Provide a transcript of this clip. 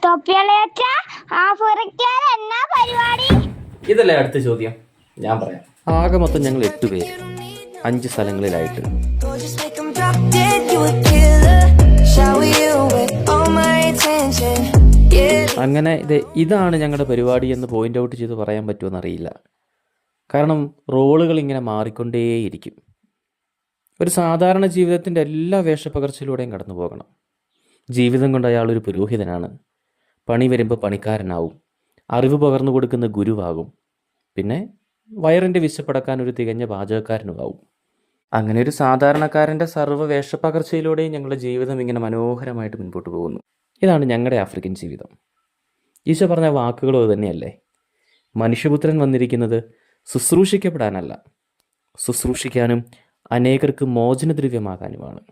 തൊപ്പിയളയച്ച ആഫ്രിക്കയിൽ എന്നാ പരിപാടി? ഇതല്ലേ അടുത്ത ചോദ്യം, ഞാൻ പറയാം. ആകെ മൊത്തം ഞങ്ങൾ 8 പേര് 5 സ്ഥലങ്ങളിലായിട്ട്. അങ്ങനെ ഇതാണ് ഞങ്ങളുടെ പരിപാടി എന്ന് പോയിന്റ് ഔട്ട് ചെയ്ത് പറയാൻ പറ്റുമെന്നറിയില്ല. കാരണം റോളുകൾ ഇങ്ങനെ മാറിക്കൊണ്ടേയിരിക്കും. ഒരു സാധാരണ ജീവിതത്തിൻ്റെ എല്ലാ വേഷപ്പകർച്ചയിലൂടെയും കടന്നു പോകണം. ജീവിതം കൊണ്ട് അയാളൊരു പുരോഹിതനാണ്, പണി വരുമ്പോൾ പണിക്കാരനാവും, അറിവ് പകർന്നു കൊടുക്കുന്ന ഗുരുവാകും, പിന്നെ വയറിൻ്റെ വിശപ്പടക്കാൻ ഒരു തികഞ്ഞ പാചകക്കാരനുമാവും. അങ്ങനെ ഒരു സാധാരണക്കാരൻ്റെ സർവ്വ വേഷപ്പകർച്ചയിലൂടെയും ഞങ്ങളുടെ ജീവിതം ഇങ്ങനെ മനോഹരമായിട്ട് മുൻപോട്ട് പോകുന്നു. ഇതാണ് ഞങ്ങളുടെ ആഫ്രിക്കൻ ജീവിതം. ഈശോ പറഞ്ഞ വാക്കുകളോ തന്നെയല്ലേ? മനുഷ്യപുത്രൻ വന്നിരിക്കുന്നത് ശുശ്രൂഷിക്കപ്പെടാനല്ല, ശുശ്രൂഷിക്കാനും അനേകർക്ക് മോചനദ്രവ്യമാകാനുമാണ്.